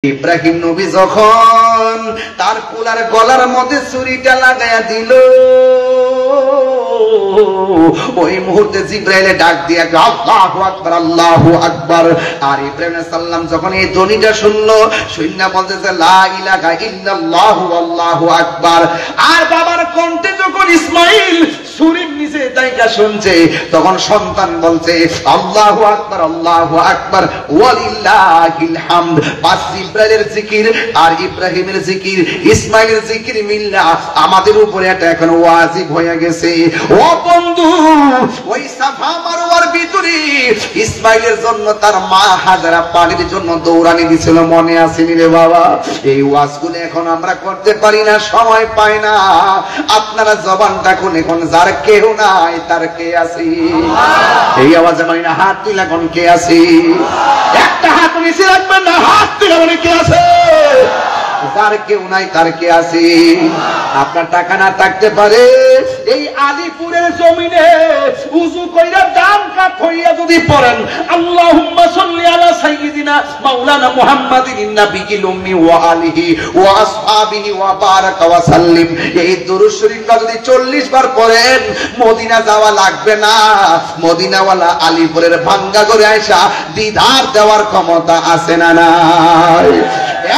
ইব্রাহিম নবী যখন তার কুলার গলার মধ্যে ছুরিটা লাগায়া দিল, ওই মুহূর্তে জিবরাইলে ডাক দিয়ে আল্লাহু আকবার আল্লাহু আকবার। আর ইব্রাহিম আলাইহিস সালাম যখন এই ধ্বনিটা শুনলো, শুননা বলতেছে লা ইলাহা ইল্লাল্লাহু আল্লাহু আকবার। আর বাবার কণ্ঠে যখন ইসমাইল ছুরির নিচে তাইকা শুনছে, তখন সন্তান বলছে আল্লাহু আকবার আল্লাহু আকবার ওয়ালিল্লাহিল হামদ। পাঁচ ইব্রাহিমের জিকির আর ইব্রাহিমের জিকির, ইসমাইলের জিকির মিল্লা আমাদের উপরে এটা এখন ওয়াজিব হয়ে গেছে। ও বন্ধু, ওই সাফা মারওয়ার ভিতরে ইসমাইলের জন্য তার মা হাজারা পানির জন্য দৌড়ানি দিছিল, মনে আসেনি রে বাবা? এই ওয়াজগুলো এখন আমরা করতে পারি না, সময় পাই না। আপনারা জবানটা কোন এখন যার কেউ নাই তার কে আছে? এই আওয়াজে মানে না হাত তুলে কোন কে আছে? একটা হাত নিচে রাখবেন না, হাত তুলে মানে কে আছে? যার কেউ নাই তার কে আছে? আপনার টাকা না থাকতে পারে, এই আলিপুরের জমিনে উযু কইরা দান কাট হইয়া যদি পড়েন আল্লাহুম্মা সাল্লি আলা সাইয়্যিদিনা মাওলানা মুহাম্মাদিন নাবিয়িল উম্মি ওয়া আলিহি ওয়া আসহাবিহি ওয়া বারাকা ওয়া সাল্লিম, এই দুরূদ শরীফটা যদি 40 বার পড়েন মদিনা যাওয়া লাগবে না। মদিনাওয়ালা আলিপুরের ভাঙ্গা করে আয়েশা দিদার দেওয়ার ক্ষমতা আছে না নাই?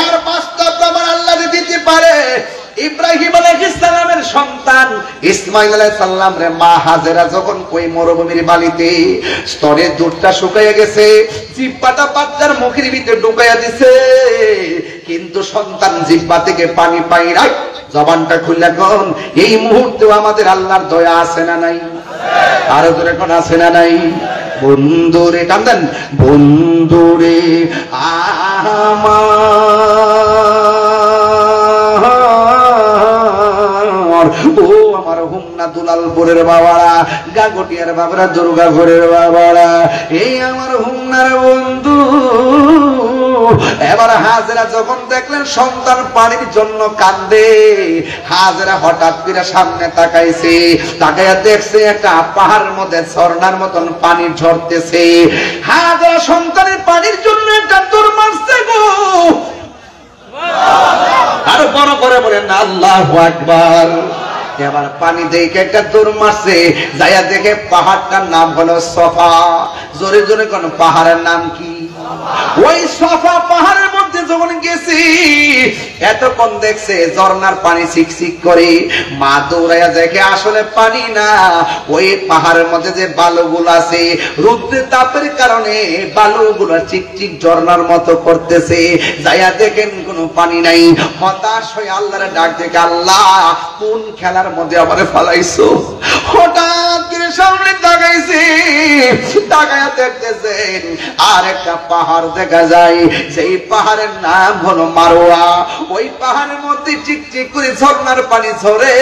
এর বাস্তব প্রমাণ আল্লাহ দিতে পারে। ইব্রাহিম আলাইহিস সালামের সন্তান ইসমাইল আলাইহিস সালাম রে মা হাজেরা যখন ওই মরুভূমির বালিতে স্তরে দুধটা শুকাইয়া গেছে, জিহ্বাটা বাচ্চার মুখের ভিতরে ঢুকাইয়া দিছে, কিন্তু সন্তান জিহ্বা থেকে পানি পাই নাই, জবানটা খুলে কোন এই মুহূর্তে আমাদের আল্লাহর দয়া আছে না নাই? আরো জোরে কোন আছে না নাই? বন্ধুরে কান্দেন, বন্ধুরে আমার, ও আমার হুমনা দুলালপুরের বাবারা, গাগটিয়ার বাবারা, দুর্গাপুরের বাবারা, এই আমার হুমনার বন্ধু। এবার হাজেরা যখন দেখলেন সন্তান পানির জন্য কান্দে, হাজেরা হঠাৎ করে সামনে তাকাইছে, তাকাইয়া দেখছে একটা পাহাড়ের মধ্যে ঝর্ণার মতন পানি ঝরতেছে। হাজেরা সন্তানের পানির জন্য একটা দৌড় মারছে গো, আরো বড় করে বলেন আল্লাহু আকবার। এবার পানি দেখে একটা দৌড় মারছে, যাইয়া দেখে পাহাড়টার নাম হলো সফা। জোরে জোরে কোন পাহাড়ের নাম কি? ওই সফা পাহাড়ের মধ্যে যখন গেছি, এতক্ষণ দেখছে ঝর্ণার পানি চিকচিক করে, মা দৌড়াইয়া দেখে আসলে পানি না, ওই পাহাড়ের মধ্যে যে বালুগুলো আছে রৌদ্রের তাপের কারণে বালুগুলো চিকচিক ঝর্ণার মতো করতেছে। যাইয়া দেখেন কোনো পানি নাই, হতাশ হয়ে আল্লাহরে ডাক দেখে, আল্লাহ কোন খেলার মধ্যে আমারে ফালাইছো? হঠাৎ করে সামনে তাকাইছে, তাকায়া দেখতেছেন আর একটা পাহাড় দেখা যায়, সেই পাহাড়ের নাম হলো মারওয়া। ওই পাহাড়ের মধ্যে চিকচিক করে ঝর্ণার পানি ঝরে।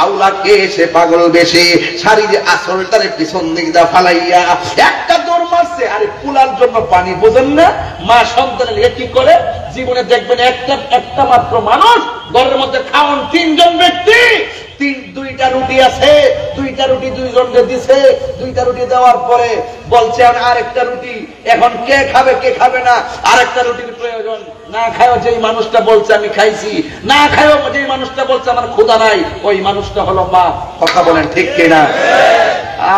আউলাকে এসে পাগল বেশে শাড়ির আসলটারে পিছন দিক দা ফালাইয়া একটা দৌড় মারছে। আরে কুলার জন্য পানি, বোঝেন না? মা সন্তানের কি করে জীবনে দেখবেন একটা মাত্র মানুষ ঘরের মধ্যে খাওয়ান 3 জন ব্যক্তি, 2টা রুটি আছে, 2টা রুটি 2 জনকে দিছে, 2টা রুটি দেওয়ার পরে বলছে আরেকটা রুটি, এখন কে খাবে কে খাবে না, আরেকটা রুটির প্রয়োজন। না খায়ও যেই মানুষটা বলছে আমি খাইছি, না খায়ও যেই মানুষটা বলছে আমার ক্ষুধা নাই, ওই মানুষটা হলো মা। কথা বলেন ঠিক কিনা?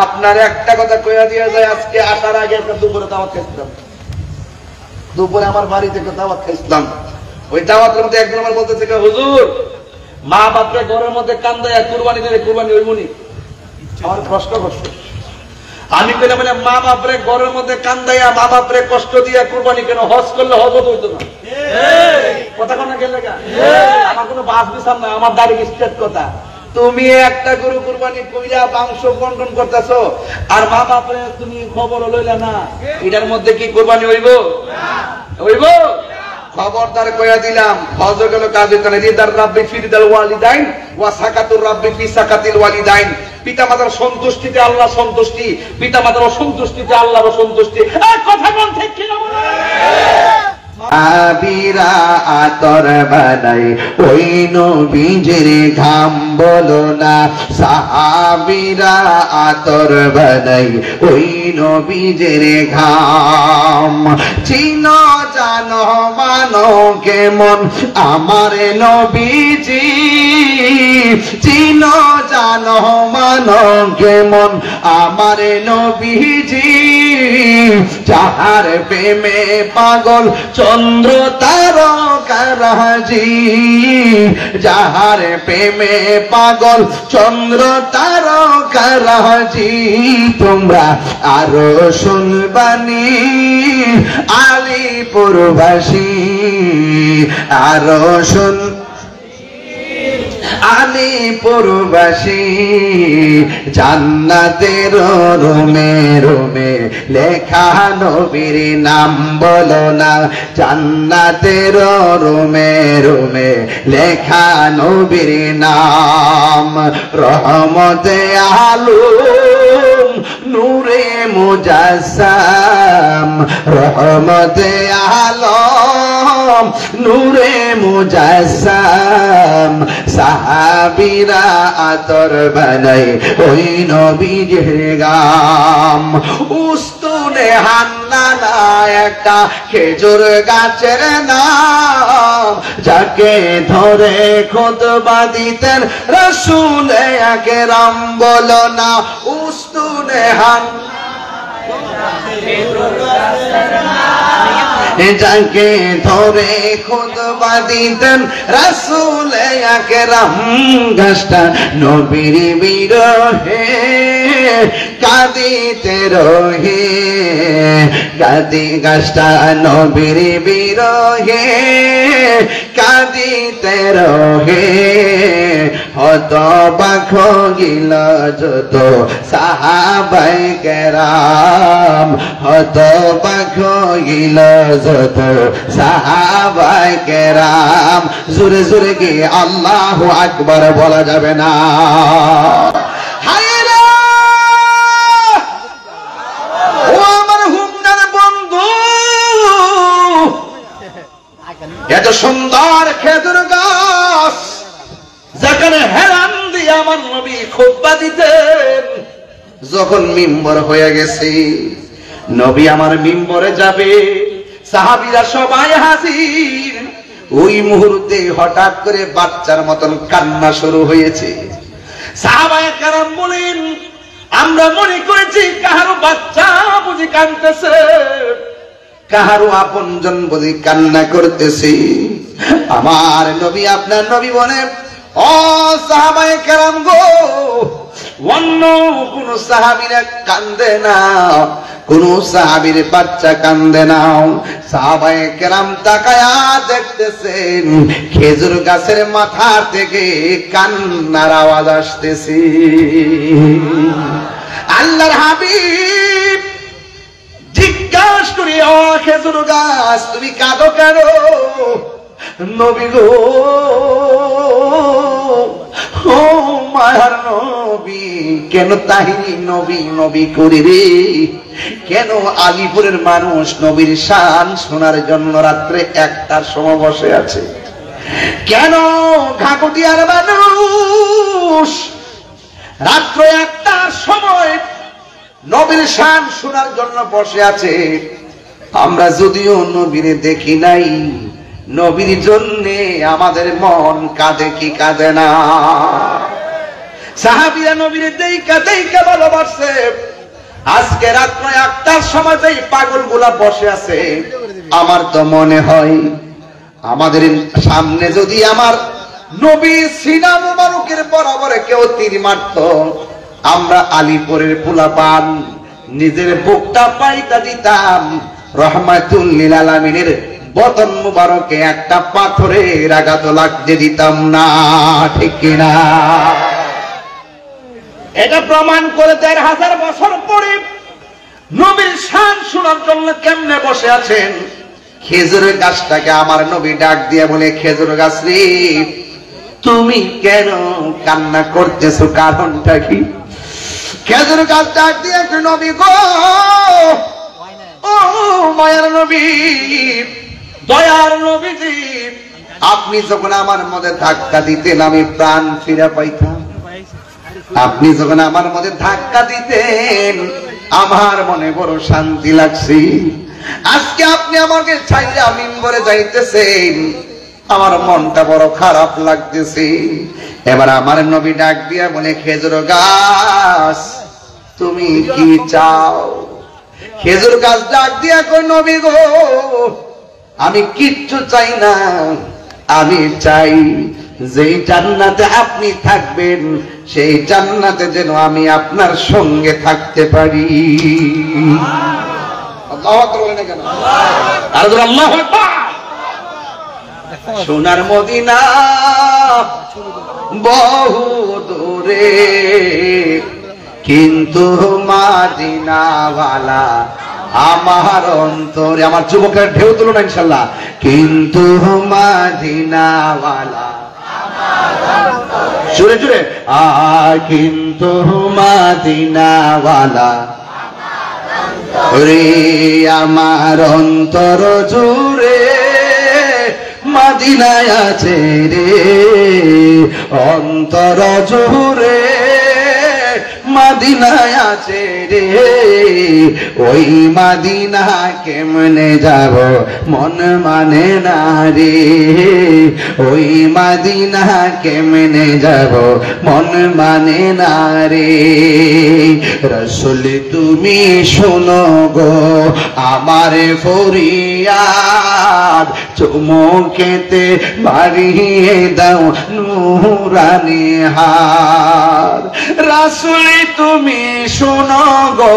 আপনার একটা কথা কইয়া দিয়ে যায়, আজকে আসার আগে একটা দুপুরে দাওয়াত খাইছিলাম, দুপুরে আমার বাড়িতে একটা দাওয়াত খাইছিলাম। ওই দাওয়াতের মধ্যে একজন আমার বলতেছে, হুজুর মা বাপরে ঘরের মধ্যে কান্দায় কুরবানি দিলে কুরবানি হইবনি? আমার কষ্ট করছে। আমি কইলাম মা বাপরে ঘরের মধ্যে কান্দাইয়া মা বাপরে কষ্ট দিয়া কুরবানি কেন? হজ করলে হজ হইতো না। কথা কোন গেলে আমার কোনো বাস বিচার না, আমার দাঁড়িয়ে স্ট্রেট কথা। তুমি একটা গরু কুরবানি কইরা মাংস বন্টন করতেছো, আর মা বাপরে তুমি খবর লইলা না, এটার মধ্যে কি কুরবানি হইব? হইব? খবরদার কইয়া দিলাম, হজ গেল কাজে কানে রিদার রাব্বি ফি রিদাল ওয়ালিদাইন ওয়া সাকাতুর রাব্বি ফি সাকাতিল ওয়ালিদাইন। পিতামাতার সন্তুষ্টিতে আল্লাহ সন্তুষ্টি, পিতামাতার অসন্তুষ্টিতে আল্লাহর অসন্তুষ্টি। এই কথা কোন ঠিক কি না? আবিরা আতর বানাই ওই নবীজির ঘাম বলো না, সাহাবীরা আতর বানাই ওই নবীজির ঘাম। চিনো জানো মানো কেমন আমার নবীজি, চিনো জানো মানো কেমন আমার নবীজি, যাহার প্রেমে পাগল চন্দ্র তারকারাজি, যাহার প্রেমে পাগল চন্দ্র তারকারাজি। তোমরা আরো শুনবানি আলিপুরবাসী, আরো শুন আলিপুরবাসী, জান্নাতের রুমে রুমে লেখা নবীর নাম বলো না, জান্নাতের রুমে রুমে লেখা নবীর নাম। রহমতে আলম নূরে মুজাসসাম, রহমতে আলম নূরে মুজাসসাম, সাহাবীরা আতর বানাই ওই নবীজির গাম। উস্তুনে হান্নানা একটা খেজুর গাছের নাম, যাকে ধরে খুতবা দিতেন রাসূল আকরাম বলো না, উস্তুনে যাকে ধরে খুতবা দিতেন রাসূল আকরাম। গাছটা নবীর বিরহে কাঁদিতে রহে, গাছটা নবীর বিরহে কাঁদিতে রহে। হতবাক হইল যত সাহাবায়ে কেরাম, হতবাক হইল যত সাহাবায়ে কেরাম। জোরে জোরে কি আল্লাহু আকবার বলা যাবে না? ও আমার হুমনার বন্ধু, এত সুন্দর খেজুর গাছ যেখানে হেরান দিয়ে আমার নবী খুতবা দিতেন, যখন মিম্বর হয়ে গেছে, নবী আমার মিম্বরে যাবে, সাহাবীরা সবাই হাজির। ওই মুহূর্তে হঠাৎ করে বাচ্চার মতন কান্না শুরু হয়েছে। সাহাবায়ে কেরাম বলেন, আমরা মনে করেছি কাহারো বাচ্চা বুঝি কাঁদতেছে, কাহারো আপনজন বুঝি কান্না করতেছে। আমার নবী, আপনার নবী বলেন, ও সাহাবায়ে কেরাম গো, অন্য কোন সাহাবীরা কান্দে না, কোন সাহাবীর বাচ্চা কান্দে না। সাহাবায়ে কেরাম তাকায়া দেখতেছেন খেজুর গাছের মাথা থেকে কান্নার আওয়াজ আসতেছে। আল্লাহর হাবিব জিজ্ঞাসা করি, ও খেজুর গাছ তুমি কাঁদো কেন? নবী গো, ও মায়ার নবী, কেন তাহিরি নবী নবী করি রে? কেন আলিপুরের মানুষ নবীর শান শোনার জন্য রাত্রে 1টার সময় বসে আছে? কেন ঘাকুটিয়ার মানুষ রাত্র 1টার সময় নবীর শান শোনার জন্য বসে আছে? আমরা যদিও নবীরে দেখি নাই, নবীর জন্যে আমাদের মন কাঁদে কি কাঁদে না? সাহাবীরা নবীরে দেইকা দেইকা ভালোবাসে। আজকে রাত্র 1টার সময় যেই পাগলগুলা বসে আছে, আমার তো মনে হয় আমাদের সামনে যদি আমার নবীর সিনা মুবারকের বরাবরে কেউ তীর মারত, আমরা আলিপুরের পোলাপান নিজের বুকটা পাইতা দিতাম রহমাতুল লিল আলামিনের বদন মুবারকে একটা পাথরের আঘাত লাগতে দিতাম না, ঠিক কিনা? এটা প্রমাণ করে 1000 বছর পরে নবীর শান শোনার জন্য কেমনে বসে আছেন। খেজুরের গাছটাকে আমার নবী ডাক দিয়ে বলে, খেজুর গাছ রে, তুমি কেন কান্না করতেছো? কারণটা কি? খেজুর গাছ ডাক দিয়ে, নবী গো, ও মায়ের নবী, দয়ার নবীজি আপনি যখন আমার মধ্যে ধাক্কা দিতেন আমি প্রাণ ফিরে পাইতাম। আপনি যখন আমার মধ্যে ধাক্কা দিতেন আমার মনে বড় শান্তি লাগছে। আজকে আপনি আমাকে ছাইরা মিম্বরে যাইতেছেন আমার মনটা বড় খারাপ লাগতেছে। এবার আমার নবী ডাক দিয়া বলে, খেজুর গাছ তুমি কি চাও? খেজুর গাছ ডাক দিয়া কই, নবী গো আমি কিচ্ছু চাই না, আমি চাই যেই জান্নাতে আপনি থাকবেন সেই জান্নাতে যেন আমি আপনার সঙ্গে থাকতে পারি। আল্লাহু আকবার বলেন কেন? আর জোরে আল্লাহু আকবার। সোনার মদিনা বহু দূরে কিন্তু মদিনাওয়ালা আমার অন্তরে। আমার যুবকের ঢেউ তুলো না ইনশাআল্লাহ। কিন্তু মদিনাওয়ালা জোরে জোরে কিন্তু মদিনাওয়ালা রে আমার অন্তর জুড়ে মদিনায় আছে রে, অন্তর জুড়ে মদিনায় আছে রে। ওই মদিনা কেমনে যাব মন মানে না রে, ওই মদিনা কেমনে যাব মন মানে না রে। রাসূল তুমি শোনো গো আমার ফরিয়াদ, চুমুকেতে বাড়িয়ে দাও নূরানি হাত। রাসূল তুমি শোনো গো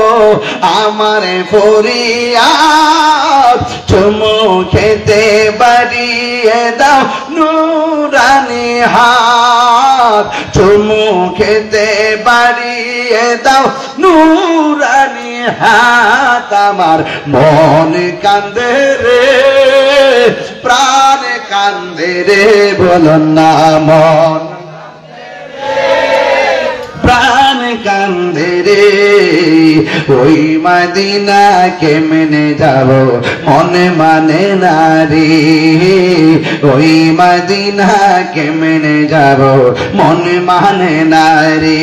আমার ফরিয়াদ, চুমুকেতে বাড়িয়ে দাও নূরানি হাত, চুমুকেতে বাড়িয়ে দাও নূরানি হাত। আমার মন কান্দে রে, প্রাণ কান্দে রে, বলুন না মন প্রাণ কান্দে রে। ওই মদিনা কেমনে যাব মনে মানে না রে, ওই মদিনা কেমনে যাব মনে মানে না রে।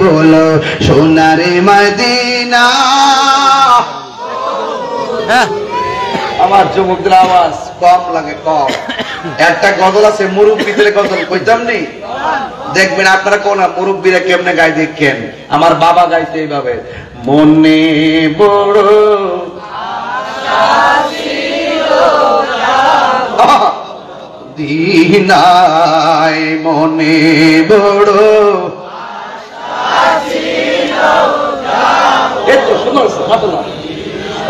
বলো সোনারে মদিনা। আমার যুবকদের আওয়াজ কম লাগে, কম। একটা গজল আছে মুরব্বীদের গজল, কইতাম নি? দেখবেন আপনারা কোন মুরব্বীরা কেমনে গায় দেখেন। আমার বাবা গাইতে এইভাবে, মনে বড় দিনায়, মনে বড় এত সুন্দর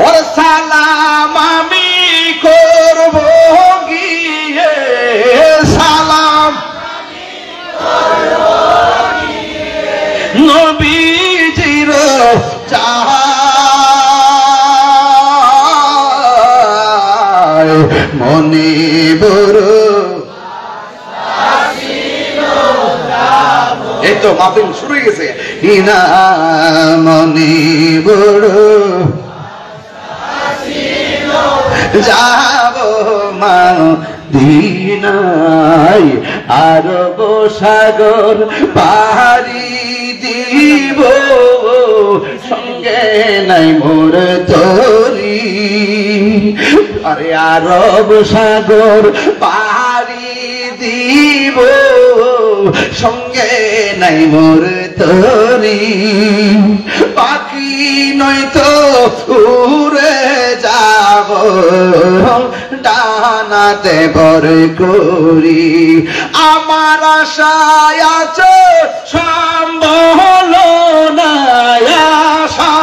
ওর সালাম আমি করব গিয়ে, সালাম নবীজির চায়, মনে বড়। এই তো মাহফিল শুরু হয়ে গেছে। ইনা মনে বড় যাব মদিনায়, আরব সাগর পাড়ি দিব, সঙ্গে নাই মোর তরি। আরে আরব সাগর পাড়ি দিব, সঙ্গে নাই মোর তরি। পাখি নয়তো উড়ে যাব ডানাতে ভর করি। আমার আশায় আছে সম্বল না, আশা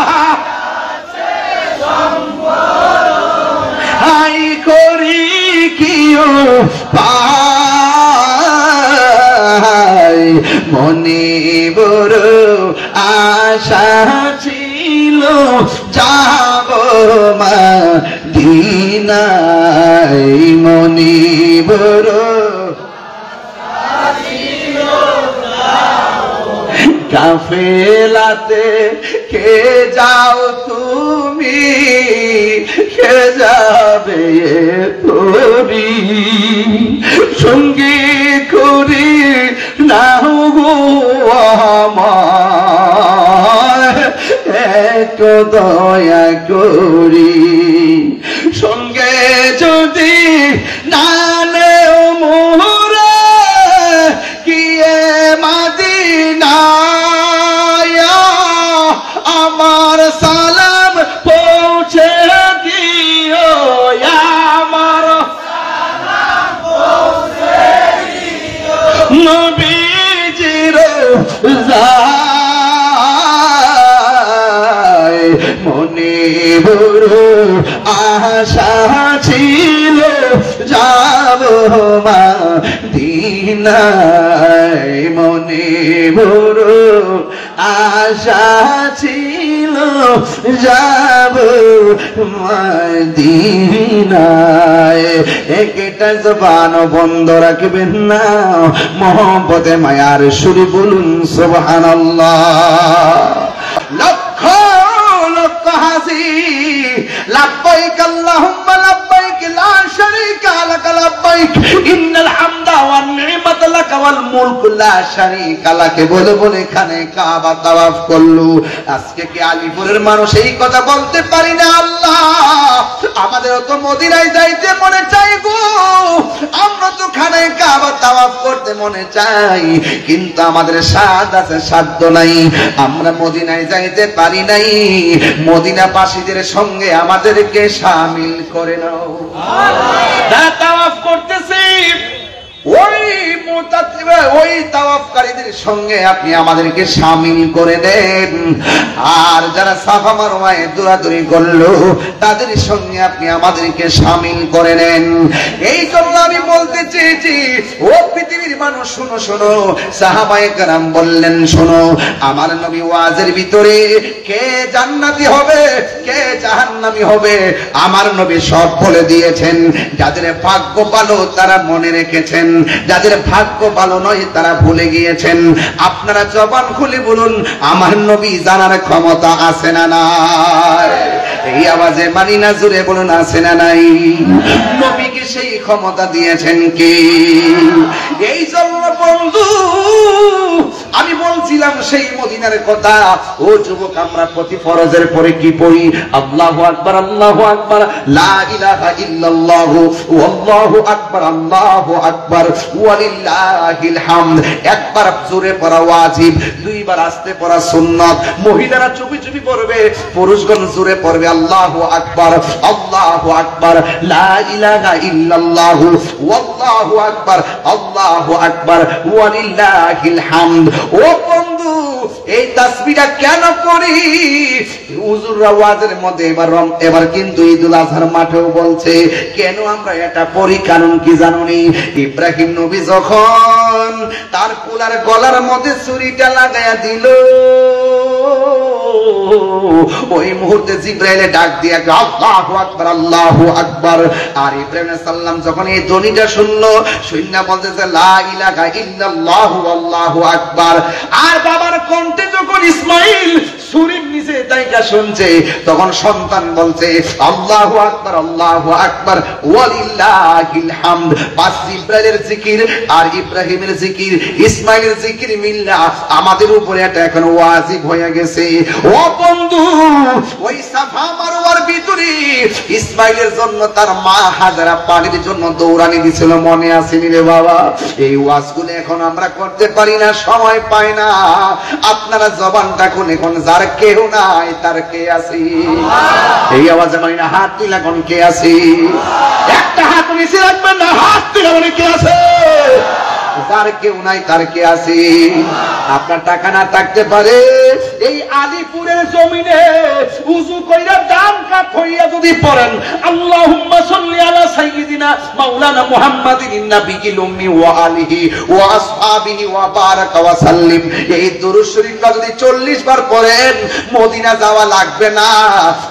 হাই করি কিও পাই। মনে বড় আশা ছিল যাব মদিনায়, মনে বড় কাফেলাতে কে যাও তুমি, কে যাবে তোরি সঙ্গী করি নাও গো আমার এক দয়া করি সঙ্গে যদি না নেও মোরে গিয়ে মদিনায় আমার সালাম পৌঁছে দিও আমার সালাম পৌঁছে দিও নবীজির যায় মনে বড় আশা ছিল যাব মদিনায় মনে বড় আশা ছিল যাব মদিনায় একটা জবান বন্ধ রাখবেন না মোহব্বতে মায়ার সুরে বলুন সুবহানাল্লাহ লক্ষ লক্ষ হাসি লাব্বাইক আল্লাহুম্মা লাব্বাইক লা শারীকা লাক লাব্বাইক ইন্নাল হামদা ওয়ান নি'মাতা লাক ওয়াল মুলকু লা শারীকা লাক বলে বলে এখানে কাবা তাওয়াফ করলো আজকে কি আলিপুরের মানুষ এই কথা বলতে পারি না আল্লাহ আমাদেরও তো মদিনায় যাইতে মনে চাই গো আমরা তো খানায় কাবা তাওয়াফ করতে মনে চাই কিন্তু আমাদের সাদ আছে সাধ্য নাই আমরা মদিনায় যাইতে পারি নাই মদিনাবাসীদের সঙ্গে আমাদেরকে শামিল করে নাও যারা তাওয়াফ করতেছে ওই তাওয়াফকারীদের সঙ্গে আপনি আমাদেরকে শামিল করে দেন আর যারা সাফা মারওয়ায় দৌড়াদৌড়ি করলো তাদের সঙ্গে আপনি আমাদেরকে শামিল করে নেন এই জন্য আমি বলতে চেয়েছি ও পৃথিবীর মানুষ শোনো শোনো সাহাবায়ে কেরাম বললেন শোনো আমার নবী ওয়াজের ভিতরে কে জান্নাতি হবে কে জাহান্নামী হবে আমার নবী সব বলে দিয়েছেন যাদের ভাগ্য ভালো তারা মনে রেখেছেন যাদের ভাগ্য ভালো নয় তারা ভুলে গিয়েছেন আপনারা জবান খুলে বলুন আমার নবী জানার ক্ষমতা আছে না নাই এই আওয়াজে মানি না জুড়ে বলুন আছে না নাই নবীকে সেই ক্ষমতা দিয়েছেন কে এই জন্য বন্ধু আমি বলছিলাম সেই মদিনার কথা ও যুবক আমরা প্রতি ফরজের পরে কি পড়ি আল্লাহু আকবার লা ইলাহা ইল্লাল্লাহ আল্লাহু আকবার ওয়ালিল্লাহিল হামদ একবার জোরে পড়া ওয়াজিব দুইবার আস্তে পড়া সুন্নাত মহিলারা চুপি চুপি পড়বে পুরুষগণ জোরে পড়বে আল্লাহু আকবার লা ইলাহা ইল্লাল্লাহ আল্লাহু আকবার ওয়ালিল্লাহিল হামদ ও বন্ধু এই তাসবিহটা কেন করি হুজুররা ওয়াজের মধ্যে এবার কিন্তু ঈদুল আজহার মাঠেও বলছে কেন আমরা এটা পড়ি কারণ কি জানোনি ইব্রাহিম নবী যখন তার কুলার গলার মধ্যে ছুরিটা লাগায়া দিল ওই মুহূর্তে জিবরাইলে ডাক দিয়ে আল্লাহু আকবার আর ইব্রাহিম সাল্লাম যখন এই ধ্বনিটা শুনলো শুননা বলতেছে লা ইলাহা ইল্লাল্লাহ আল্লাহু আকবার আর বাবার কণ্ঠে যখন ইসমাইল ছুরির নিচে তাইকা শুনছে তখন সন্তান বলছে আল্লাহু আকবার ওয়ালিল্লাহিল হামদ বাস জিবরাইলের জিকির আর ইব্রাহিমের জিকির ইসমাইলের জিকির মিল্লা আমাদের উপরে এটা এখন ওয়াজিব হয়ে গেছে ও বন্ধু ওই সাফা মারওয়ার ভিতরে ইসমাইলের জন্য তার মা হাজারা পানির জন্য দৌড়ানি দিছিল মনে আসেনি রে বাবা এই ওয়াজগুলো এখন আমরা করতে পারি না সময় পাই না আপনারা জবানটা খুলে এখন যার কেউ নাই তার কে আছে এই আওয়াজে মানে না হাত তুলে কোন কে আছে একটা হাত নিচে রাখবেন না হাত তুলে মানে কে আছে যার কেউ নাই তার কে আছে আপনার টাকা না থাকতে পারে এই আলিপুরের জমিনে উযু কইরা দান কাট হইয়া যদি পড়েন আল্লাহুম্মা সাল্লি আলা সাইয়্যিদিনা মাওলানা মুহাম্মাদিন নাবিয়িল উম্মি ওয়া আলিহি ওয়া আসহাবিহি ওয়া বারাকা ওয়া সাল্লিম এই দুরূদ শরীফটা যদি 40 বার পড়েন মদিনা যাওয়া লাগবে না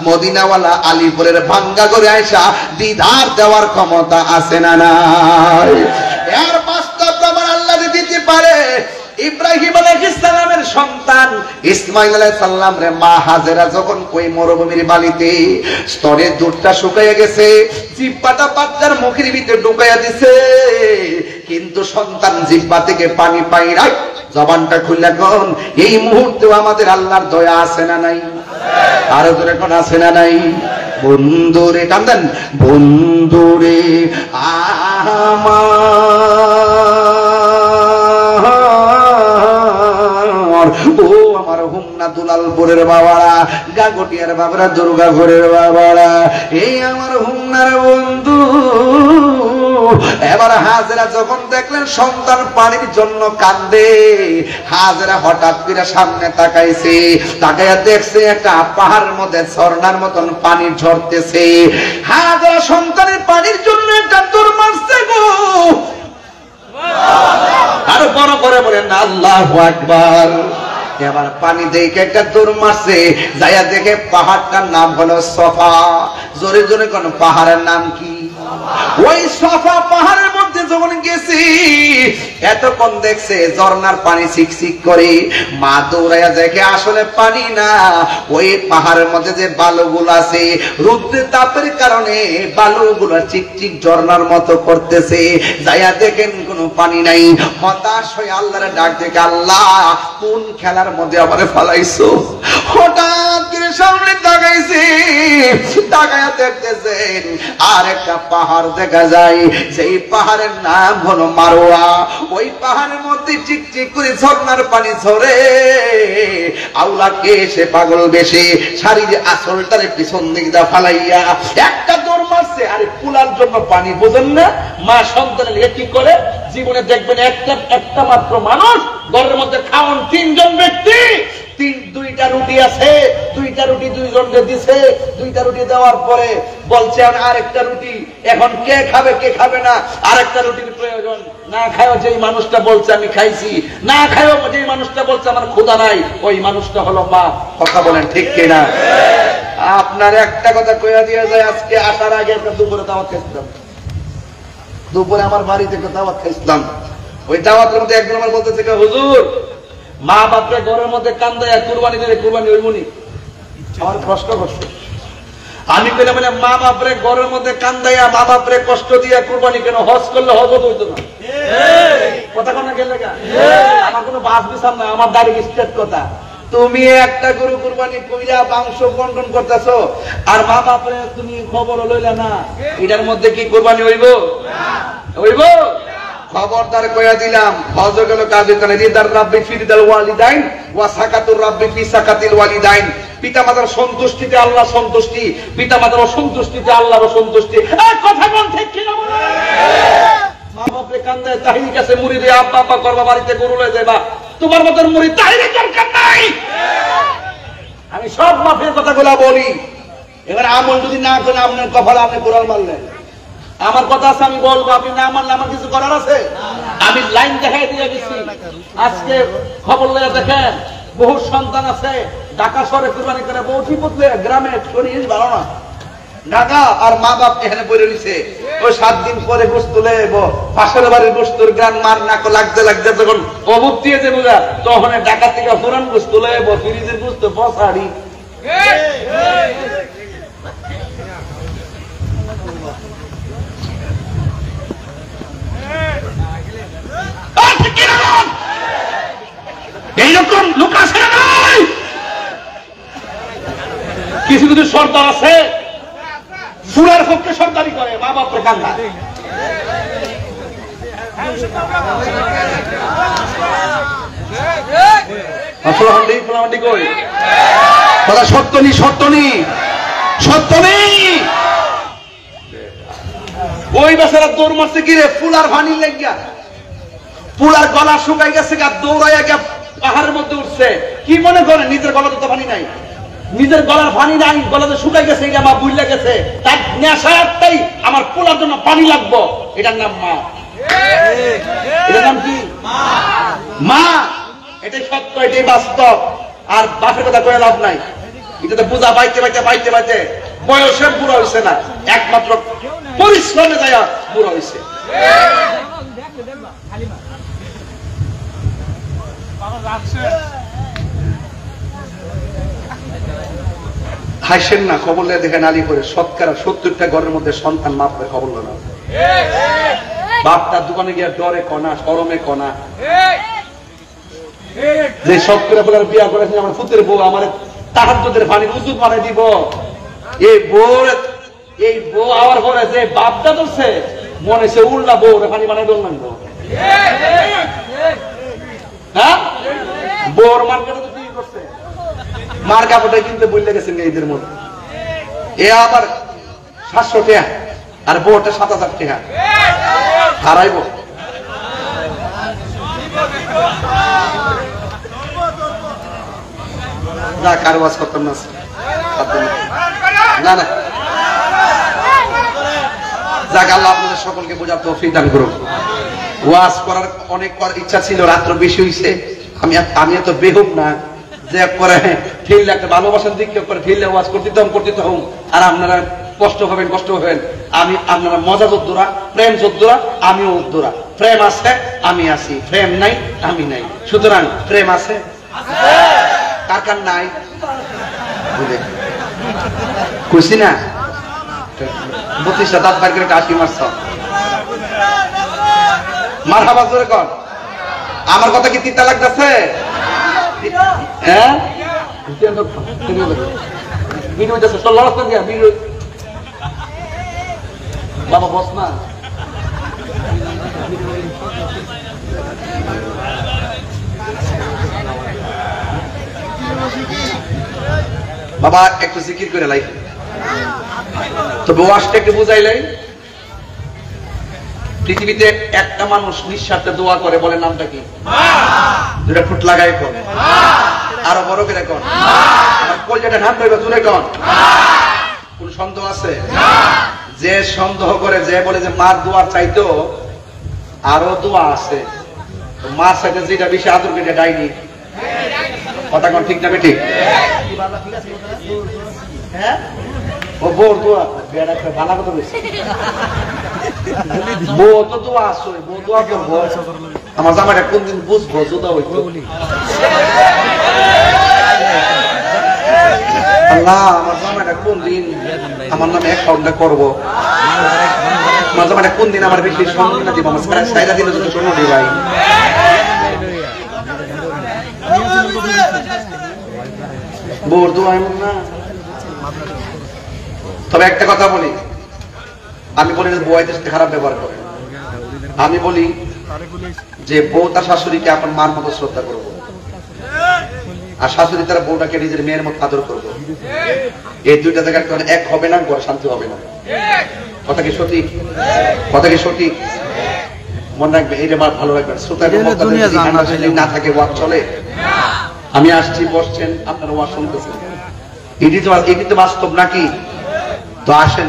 মদিনাওয়ালা আলিপুরের ভাঙ্গা করে আয়েশা দিদার দেওয়ার ক্ষমতা আছে না নাই এর বাস্তব প্রমাণ আল্লাহ দিতে পারে ইব্রাহিম আলাইহিস সালামের সন্তান ইসমাঈল আলাইহিস সালাম রে মা হাজেরা যখন ওই মরুভূমির বালিতে স্তরে দুধটা শুকিয়ে গেছে, জিহ্বাটা বাচ্চার মুখের ভিতরে ঢুকাইয়া দিছে, কিন্তু সন্তান জিহ্বা থেকে পানি পাই নাই। জবানটা খুলে কোন এই মুহূর্তে আমাদের আল্লাহর দয়া আছে না নাই? আরো জোরে কোন আছে না নাই? বন্ধুরে কান্দেন, বন্ধুরে আমার, ও আমার হুমনা দুলালপুরের বাবারা, গাগটিয়ার বাবারা, দুর্গাপুরের বাবারা, এই আমার হুমনার বন্ধু। এবার হাজেরা যখন দেখলেন সন্তান পানির জন্য কান্দে, হাজেরা হঠাৎ করে সামনে তাকাইছে, তাকাইয়া দেখছে একটা পাহাড়ের মধ্যে ঝর্ণার মতন পানি ঝরতেছে। হাজেরা সন্তানের পানির জন্য একটা দৌড় মারছে গো, আরো বড় করে বলেন আল্লাহু আকবার। এবার পানি দেখে একটা দৌড় মারছে, যাইয়া দেখে পাহাড়টার নাম হলো সফা। জোরে জোরে কোন পাহাড়ের নাম কি? ওই সফা পাহাড়ের মধ্যে যখন গেছি, এতক্ষণ দেখছে ঝর্ণার পানি চিকচিক করে, মা দৌড়াইয়া দেখে আসলে পানি না, ওই পাহাড়ের মধ্যে যে বালুগুলো আছে রৌদ্রের তাপের কারণে বালুগুলো চিকচিক ঝর্ণার মতো করতেছে। যাইয়া দেখেন কোনো পানি নাই, হতাশ হয়ে আল্লাহরে ডাক দেখে, আল্লাহ কোন খেলার মধ্যে আমারে ফালাইছো? হঠাৎ করে সামনে তাকাইছে, তাকাইয়া দেখতেছেন আর একটা পাহাড় দেখা যায়, সেই পাহাড়ের নাম হলো মারোয়া। ওই পাহাড়ের মধ্যে চিকচিক করে ঝর্ণার পানি ঝরে। আল্লাহকে সে পাগল বেশে শাড়ির আসলটারে পিছন দিক দা ফালাইয়া একটা দৌড় মারছে। আরে কুলার জন্য পানি, বোঝেন না? মা সন্তানের লিগে কি করে? জীবনে দেখবেন একটা মাত্র মানুষ ঘরের মধ্যে খাওয়ান তিনজন ব্যক্তি, দুইটা রুটি আছে, দুইটা রুটি দুইজনকে দিছে, দুইটা রুটি দেওয়ার পরে বলছে আরেকটা রুটি, এখন কে খাবে কে খাবে না, আরেকটা রুটির প্রয়োজন। না খায়ও যেই মানুষটা বলছে আমি খাইছি, না খায়ও যেই মানুষটা বলছে আমার ক্ষুধা নাই, ওই মানুষটা হলো মা। কথা বলেন ঠিক কিনা? আপনার একটা কথা কইয়া দিয়ে যায়, আজকে আসার আগে একটা দুপুরে দাওয়াত খাইছিলাম, দুপুরে আমার বাড়ি থেকে দাওয়াত খাইছিলাম। ওই দাওয়াতের মধ্যে একজন আমার বলতেছে, হুজুর মা বাপরে ঘরের মধ্যে কান্দায় কুরবানি দিলে কুরবানি হইবনি? আমার প্রশ্ন করছে। আমি কইলাম মা বাপরে ঘরের মধ্যে কান্দাইয়া মা বাপরে কষ্ট দিয়া কুরবানি কেন? হজ করলে হজ হইতো না। কথা কোন গেলে আমার কোনো বাস বিচার না, আমার দাঁড়িয়ে স্ট্রেট কথা। তুমি একটা গরু কুরবানি কইরা মাংস বন্টন করতেছো, আর মা বাপরে তুমি খবর লইলা না, এটার মধ্যে কি কুরবানি হইব? হইব? খবরদার কইয়া দিলাম, হজ গেল কাজ হইতো না। রিদার রাব্বি ফি রিদাল ওয়ালিদাইন ওয়া সাকাতুর রাব্বি ফি সাকাতিল ওয়ালিদাইন। পিতামাতার সন্তুষ্টিতে আল্লাহ সন্তুষ্টি, পিতামাতার অসন্তুষ্টিতে আল্লাহর অসন্তুষ্টি। এই কথা কোন ঠিক কি না? মা বাপরে কান্দায় তাহির কাছে মুড়ি দিয়ে আব্বা আব্বা করবা, বাড়িতে গরু লয়ে যাবা, তোমার মতন মুড়ি তাহিরের দরকার নাই। আমি সব মাফের কথাগুলা বলি। এবার আমল যদি না করেন আপনার কপালে আপনি কোরাল মারলেন। আমার কথা আছে, আমি বলবো, আপনি না মানলে আমার কিছু করার আছে? আমি লাইন দেখাই দিয়ে গেছি। আজকে খবর লয়ে দেখেন, বহু সন্তান আছে ঢাকা শহরে কুরবানি করে, বহু ঠিকলে গ্রামে শরীর ভালো না, ঢাকা আর মা বাপ এখানে পড়ে নিছে। ওই 7 দিন পরে গোস্ত লইব, পাশের বাড়ির গোস্তর গ্রাম মার নাকো লাগতে লাগতে যখন অবুক দিয়ে দেবো তখন ঢাকা থেকে পুরান গোস্ত লইব, ফ্রিজের গোস্ত পছাড়ি। এইরকম লোক আছে না? কিছু কিছু সর্দার আছে ফুলার পক্ষে সর্দারি করে, মা বাপরে কান্দা। সত্য নি, সত্য নি, সত্য নেই। ওই বেচারা দৌড় মারছে কিরে ফুলার ভানি লেগিয়া, ফুলার গলা শুকাই গেছে, দৌড়াইয়া গিয়া পাহাড়ের মধ্যে উঠছে। কি মনে করে নিজের গলাতে তো পানি নাই, নিজের গলার পানি নাই, গলাতে শুকাই গেছে, এটা মা বুঝলে গেছে। তার নেশা একটাই, আমার পোলার জন্য পানি লাগবো। এটার নাম মা। এটার নাম কি? মা। এটাই সত্য, এটাই বাস্তব। আর বাপের কথা কয়ে লাভ নাই। এটা তো বোঝা বাইতে বাইতে বাইতে বাইতে বয়সে বুড়া হয়েছে না, একমাত্র পরিশ্রমে যায় বুড়া হয়েছে। হাসেন না, খবর দেখেন আলী করে শতকরা 70টা ঘরের মধ্যে সন্তান মাপ করে খবর না। বাপটার দোকানে গিয়ে ডরে কনা, শরমে কনা, যে সব করে বলে বিয়া করেছেন আমার ফুতের বউ আমার তাহাজ্জুদের পানি উজুদ বানাই দিব। এই বউ আওয়ার পরে যে বাপটা ধরছে মনে সে উল্লা বউ পানি বানাই দল না। হ্যাঁ, বউর মার্কেটে তো কি করছে, মার কাপড়টাই কিনতে বললে গেছেন এদের মধ্যে। এ আবার 700 টাকা আর বউটা 7000 টাকা হারাইব। না কারবাজ করতাম না, না না, যাক আল্লাহ আপনাদের সকলকে বোঝার তৌফিক দান করুন। ওয়াজ করার অনেক ইচ্ছা ছিল, রাত্র বেশি হইছে। আমি এত বেহুব না যে করে ফিল্ড একটা ভালোবাসার দিক করে ফিল্ডে ওয়াজ করতে হম, আর আপনারা কষ্ট হবেন। আমি আপনারা মজা যোদ্ধরা, প্রেম যোদ্ধরা, আমিও উদ্দরা। প্রেম আছে আমি আছি, প্রেম নাই আমি নাই। সুতরাং প্রেম আছে কার কার নাই খুশি না? 32টা দাঁত বার করে কাশি মারছ, মারহাবা জোরে কর। আমার কথা কি তিতা লাগতেছে? হ্যাঁ, বাবা বস না, বাবা একটু জিকির করে লাই, তবে ওয়াজটা একটু বুঝাইলাই। পৃথিবীতে একটা মানুষ নিঃস্বার্থে দোয়া করে, বলে নামটা কি? দুটা ফুট লাগাই কর, আরো বড় করে কর, কলজাটা ঢাক করবে দূরে কর। কোন সন্দেহ আছে? যে সন্দেহ করে, যে বলে যে মার দোয়ার চাইতো আরো দোয়া আছে, মার চাইতে যেটা বেশি আদর করে ডাইনি। কথা কোন ঠিক না বেঠিক? হ্যাঁ, ও বোর দোয়া বেড়া ভালো কথা বলছে। বউ তো দোয়া আসো, বউ দোয়া করবো। আমার জামাইটা কোনদিন বুঝবো জুতা হইতো। আল্লাহ, আমার জামাইটা কোনদিন আমার নামে অ্যাকাউন্টটা করবো, আমার জামাইটা কোনদিন আমার বেশি সম্মান দিব, আমার সাইডা দিলে জন্য শোনো রে ভাই। বউর দোয়া এমন না। তবে একটা কথা বলি, আমি বলি বউদের সাথে খারাপ ব্যবহার করে। আমি বলি যে বউ তার শাশুড়িকে আপনার মার মতো শ্রদ্ধা করবো, আর শাশুড়ি তার বউটাকে নিজের মেয়ের মতো আদর করবো। এই দুইটা জায়গায় এক হবে না, ঘরে শান্তি হবে না। কথা কি সঠিক? কথা কি সঠিক? মনে রাখবে, এইটা ভালো রাখবেন। শ্রোতা না থাকে ওয়াজ চলে। আমি আসছি, বসছেন, আপনারা ওয়াজ শুনতেছেন, এটি তো বাস্তব নাকি? তো আসেন,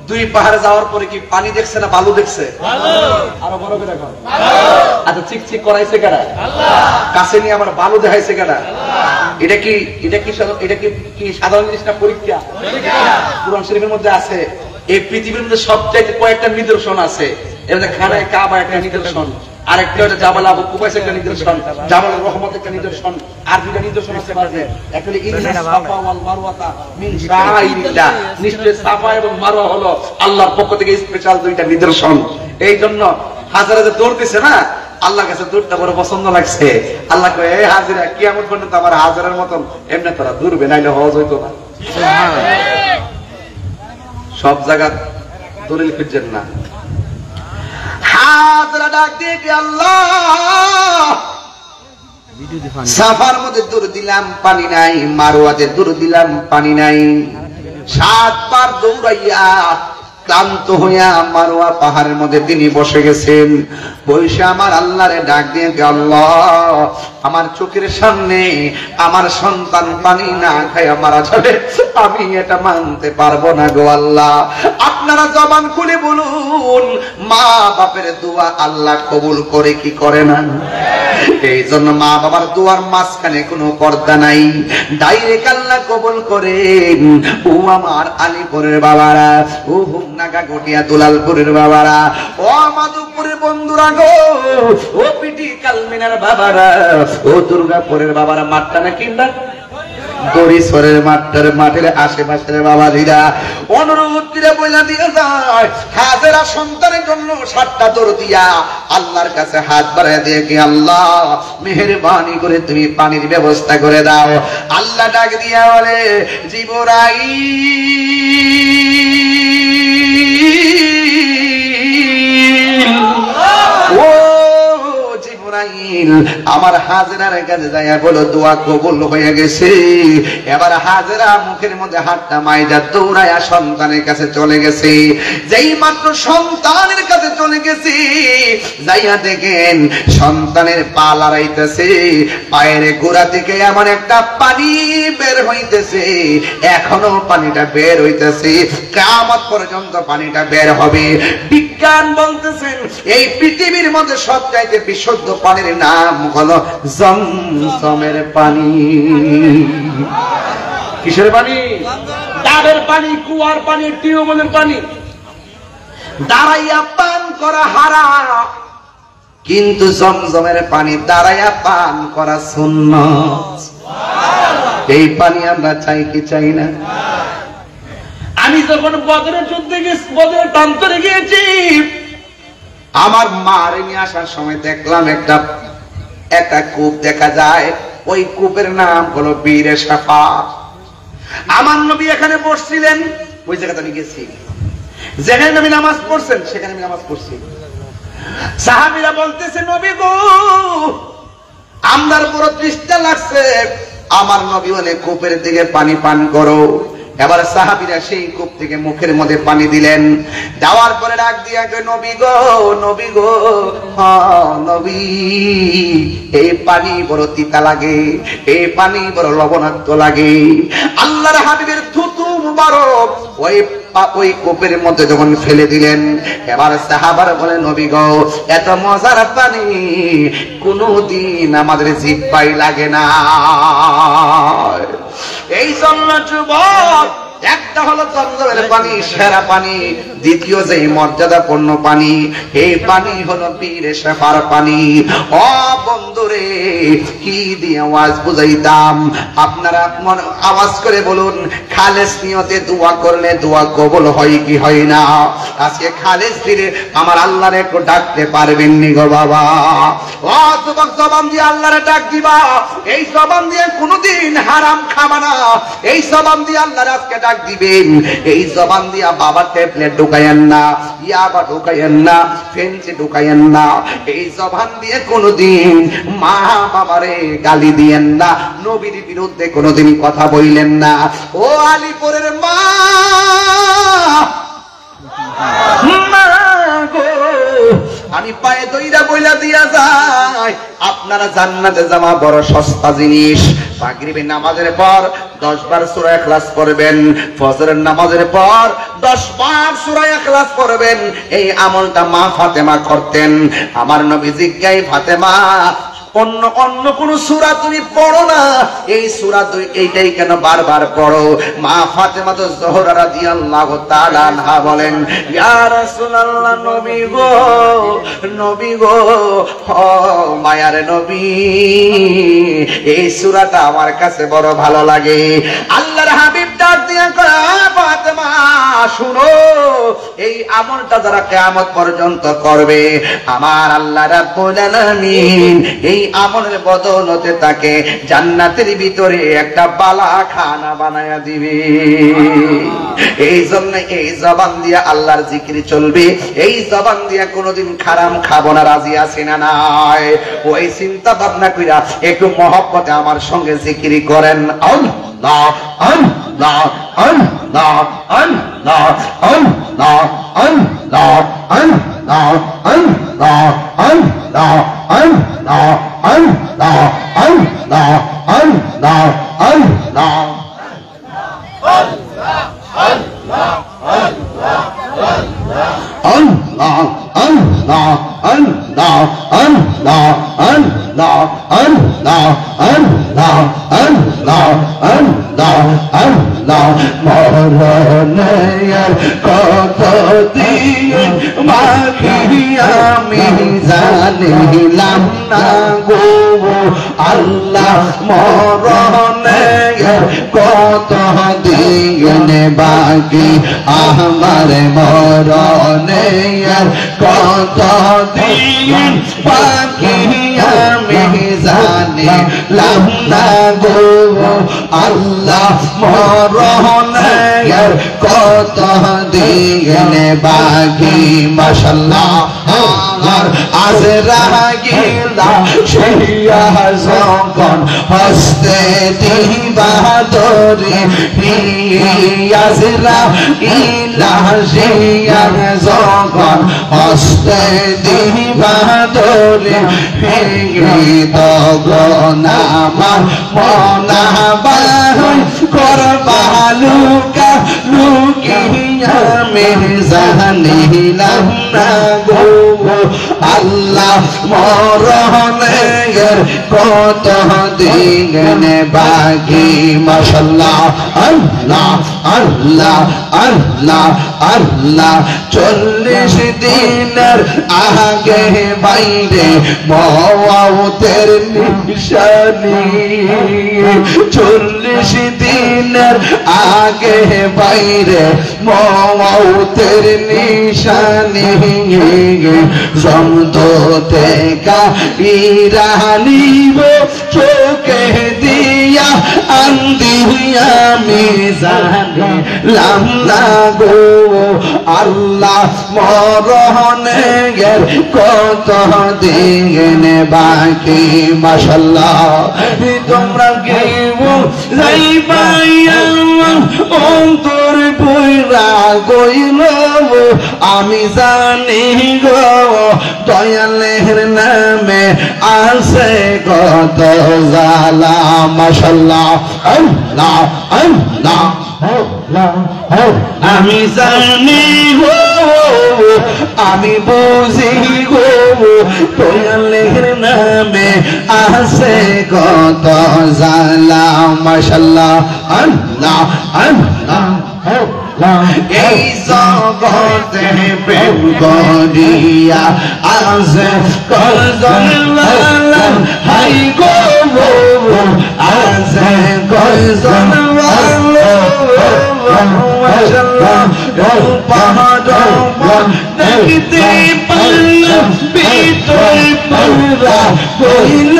2 পাহাড়ে যাওয়ার পরে কি পানি দেখছে না বালু দেখছে? আরো বড় করে দেখো। আচ্ছা, চিকচিক করাইছে কারা? কাছে নিয়ে আবার বালু দেখাইছে কারা? এটা কি সাধারণ জিনিস না? পরীক্ষা। কুরআন শরীফের মধ্যে আছে, এই পৃথিবীর মধ্যে সবচাইতে কয়েকটা নিদর্শন আছে। এর মধ্যে খানায় কাবা একটা নিদর্শন, আরেকটা হচ্ছে জাবাল আবু কুবাইস একটা নিদর্শন, জাবাল রহমত একটা নিদর্শন, আর 2টা নিদর্শন আছে মাঝে। একটা হলো ইন্না সাফা ওয়াল মারওয়াতা মিন শাআইরিল্লাহ, নিশ্চয় সাফা এবং মারওয়া হলো আল্লাহর পক্ষ থেকে স্পেশাল 2টা নিদর্শন। এই জন্য হাজারে যে দৌড় দিছে না, আল্লাহর কাছে দৌড়টা বড় পছন্দ লাগছে। আল্লাহ কয়, এই হাজিরা কিয়ামত পর্যন্ত আমার হাজারের মতন এমনি তোরা দৌড়বে, নাইলে হজ হইতো না। সব জায়গা দলিল খুঁজছেন না। হাজরা ডাক দিয়ে আল্লাহ, সাফার মধ্যে দৌড় দিলাম পানি নাই, মারওয়াতে দৌড় দিলাম পানি নাই। 7 বার দৌড়াইয়া ক্লান্ত হইয়া মারওয়া পাহাড়ের মধ্যে তিনি বসে গেছেন। বসে আমার আল্লাহরে ডাক দিয়ে, আল্লাহ, আমার চোখের সামনে আমার সন্তান পানি না খাইয়া মারা যাবে, আমি এটা মানতে পারবো না গো আল্লাহ। আপনারা জবান খুলে বলুন, মা বাপের দোয়া আল্লাহ কবুল করে কি করে না? এই জন্য মা বাবার দোয়ার মাঝখানে কোনো পর্দা নাই, ডাইরেক্ট আল্লাহ কবুল করেন। ও আমার আলীপুরের বাবারা, ও হুমনাগা গটিয়া দুলালপুরের বাবারা, ও মাধবপুরের বন্ধুরা গো, ও পিটি কালমিনার বাবারা, ও দুর্গাপুরের বাবারা মাঠটা না কিনবা দড়িশ্বরের মাঠের আশেপাশের বাবাজিরা অনুরোধ করে বইলা দিয়ে যায় হাজেরা সন্তানের জন্য 7টা দৌড় দিয়া আল্লাহর কাছে হাত বাড়ায় দিয়ে কি আল্লাহ মেহেরবানি করে তুমি পানির ব্যবস্থা করে দাও। আল্লাহ ডাক দিয়া বলে জিবরাইল ও জিবরাইল আমার হাজেরার কাছে যাইয়া বলো দোয়া কবুল হয়ে গেছে। এবার হাজেরা মুখের মধ্যে হাতটা মাইজা দৌড়ায়া সন্তানের কাছে চলে গেছে। যেই মাত্র সন্তানের কাছে চলে গেছে যাইয়া দেখেন সন্তানের পা লড়াইতেছে, পায়ের গোড়া থেকে এমন একটা পানি বের হইতেছে, এখনো পানিটা বের হইতেছে, কিয়ামত পর্যন্ত পানিটা বের হবে। বিজ্ঞান বলতেছেন এই পৃথিবীর মধ্যে সবচাইতে বিশুদ্ধ পানির নাম হলো জমজমের পানি। কিসের পানি? ডাবের পানি, কুয়ার পানি, টিউবওয়েলের পানি। দাঁড়াইয়া পান করা হারাম, কিন্তু জমজমের পানি দাঁড়াইয়া পান করা সুন্নাত। এই পানি আমরা চাই কি চাই না? আমি যখন বদরের যুদ্ধে গেছি, বদরের প্রান্তরে গিয়েছি, আমার মারে নিয়ে আসার সময় দেখলাম একটা কূপ দেখা যায়। ওই কূপের নাম হলো বীরে সাফা। আমার নবী এখানে বসছিলেন, ওই জায়গাতে আমি গেছি। যেখানে নবী নামাজ পড়ছেন সেখানে আমি নামাজ পড়ছি। সাহাবীরা বলতেছে নবী গো আমরার বড় তৃষ্ণা লাগছে, আমার নবী বলে কূপের দিকে পানি পান করো। এবার সাহাবীরা সেই কূপ থেকে মুখের মধ্যে পানি দিলেন, দেওয়ার পরে ডাক দিয়া কই নবী গো নবী এই পানি বড় তিতা লাগে, এই পানি বড় লবণাক্ত লাগে। আল্লাহর হাবিবের থুতু মুবারক ওই কূপের মধ্যে যখন ফেলে দিলেন, এবার সাহাবারা বলে নবী গো এত মজার পানি কোনদিন আমাদের জিহ্বায় লাগে না। এই জন্য যুবক, একটা হলো জমজমের পানি সেরা পানি, দ্বিতীয় যে মর্যাদাপূর্ণ পানি এই পানি হলো বীরে সাফার পানি। ও বন্ধুরে কি দিয়ে আওয়াজ বুঝাইতাম, আপনারা আওয়াজ করে বলুন খালেস নিয়তে দোয়া করলে দোয়া কবুল হয় কি হয় না? আজকে খালেস দিলে আমার আল্লাহরে একটু ডাকতে পারবেন নি গো বাবা? ও যুবক জবান দিয়ে আল্লাহরে ডাক দিবা, এই জবান দিয়ে কোনোদিন হারাম খাবা না, এই জবান দিয়ে আল্লাহর আজকে ডাক দিবেন। এই জবান দিয়া বাবার ট্যাবলেট ঢুকায়েন না, ইয়াবা ঢুকায়েন না, ফেন্সি ঢুকায়েন না। এই জবান দিয়ে কোনোদিন মা বাবারে গালি দিয়েন না, নবীর বিরুদ্ধে কোনোদিন কথা বললেন না। ও আলীপুরের মা আমি পায়ে দইরা বইলা দিয়া যাই, আপনারা জান্নাতে যাওয়া বড় সস্তা জিনিস। মাগরিবের নামাজের পর 10 বার সূরা ইখলাস পড়বেন, ফজরের নামাজের পর 10 বার সূরা ইখলাস পড়বেন। এই আমলটা মা ফাতেমা করতেন। আমার নবী জিজ্ঞাসা ফাতেমা অন্য কোন সূরা তুমি পড়ো না, এই সূরা তুই এইটাই কেন বারবার পড়ো? মা ফাতেমা তো জোহরা রাদিয়াল্লাহু তাআলা আনহা বলেন ইয়া রাসূলুল্লাহ নবী গো ও মায়ার নবী, এই সূরাটা আমার কাছে বড় ভালো লাগে। আল্লাহর হাবিব ডাক দিয়া কয় ফাতেমা শুনো, এই আমলটা যারা কিয়ামত পর্যন্ত করবে আমার আল্লাহ রাব্বুল আলামিন এই আমলের বদৌলতে তাকে জান্নাতের ভিতরে একটা বালাখানা বানায়া দিবে। এই জন্য এই জবান দিয়ে আল্লাহর জিকির চলবে, এই জবান দিয়ে কোনোদিন খারাম খাবো না। রাজি আছি না নাই? ওই চিন্তা ভাবনা কইরা একটু মহব্বতে আমার সঙ্গে জিকির করেন। আল্লাহ আল্লাহ আল্লাহ আল্লাহ আল্লাহ আল্লাহ আল্লাহ আল্লাহ আল্লাহ আল্লাহ আল্লাহ আল্লাহ আল্লাহ আল্লাহ Allah Allah Allah Allah Allah Allah Allah Allah Allah Allah মরণের কত দিন বাকি আমি জানিলাম না গো আল্লাহ মরণে কত দিন বাকি আমার মরণে কত দিন বাকি আমি জানিলাম না গো আল্লাহ মরণে কত দিন বাকি মাশাআল্লাহ আজরাইল শিয়া যখন হস্তে দিবা ধরে আজরাইল শিয়া যখন হস্তে দিবা ধরে তখন আমার মনাবাহ করবা লুকা লুকিয়া আমি জানিলাম না গো আল্লাহ মরণের কত দিন বাকি মাশাআল্লাহ আল্লাহ আল্লাহ আল্লাহ আল্লাহ 40 দিনের আগে বাইরে মওতের নিশানি 40 দিনের আগে বাইরে মওতের নিশানি জমদতে কাইরানিব চোখে দিয়া আন্দিয়া আমি জানিলাম না গো আল্লাহ মরণের কত দিন বাকি মাশাআল্লাহ তোমরা কেউ যাইবাইয়া অন্তর বইরা গইল আমি জানি গো দয়ালের নামে আছে কত জালা মাশাআল্লাহ আল্লাহ আল্লাহ আমি জানি গো আমি বুঝি গো দয়ালের নামে আছে কত জালা মাশাআল্লাহ আল্লাহ আল্লাহ এই জগতে প্রেম করিয়া আজ কজন হাই গো আজ কজন পাহাড় দেখতে পারলাম ভিতর পারা কইল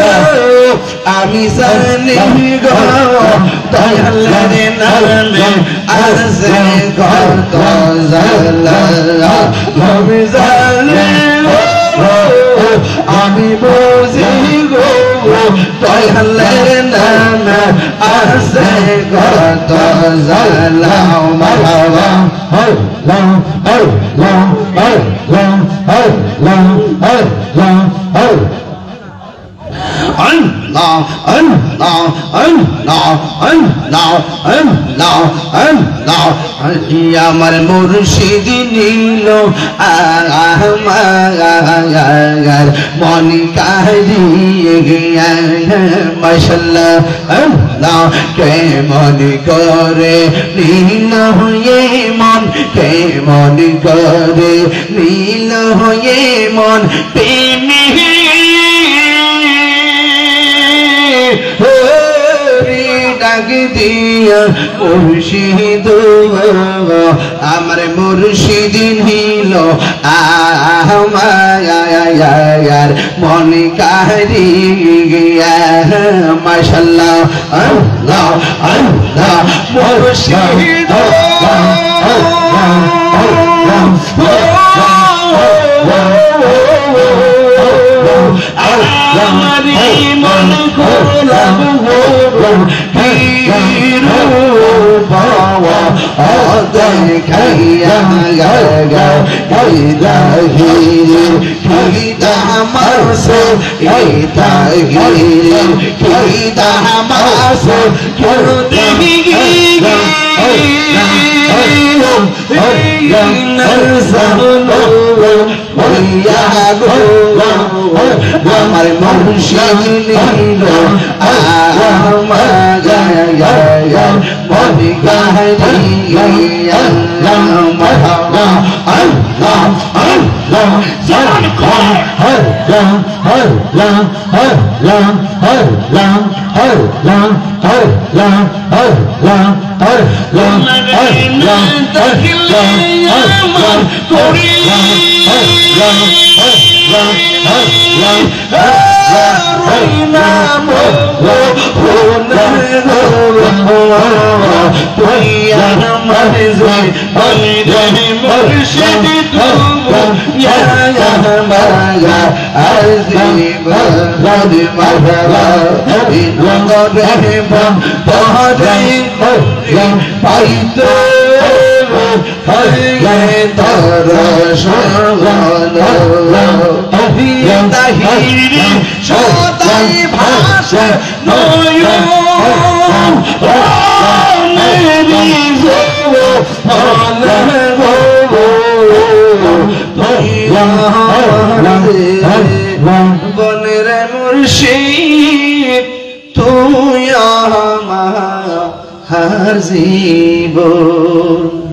আমি জানি গো দয়ালের নামে আছে কত জালা আমি জানি আমি বুঝি গো দয়ালের নামে আছে কত জালা মারহাবা আল্লাহ আল্লাহ আল্লাহ আল্লাহ আল্লাহ Allah Allah Allah Allah Allah Allah আমার মুর্শিদ নীল আমার মন কাহিয়ে গিয়া মাশাআল্লাহ আল্লাহ কে মন করে নীল হয়ে মন কে মন করে নীল হয়ে মন প্রেমী ডাক দিয়া মুর্শিদ আমার মুর্শিদ নীল আমার মন কাহিয়া মাশাআল্লাহ আল্লাহ আল্লাহ মুর্শিদ আমারি মন গোলাপ হিরো বাবা দেখাইয়া গা হিরি হিদা মাসে হিদা হিরি হিদা মাসে কেন দেখি আমার মুর্শিদ নীল আমার আমি গাহি আল্লাহ মারহাবা আল্লাহ আল্লাহ জান কর আল্লাহ আল্লাহ আল্লাহ আল্লাহ আল্লাহ আল্লাহ আল্লাহ আল্লাহ আল্লাহ আল্লাহ করি পাইতে সদাই ভাষা বনের মুর্শিদ তুই আমার জীবন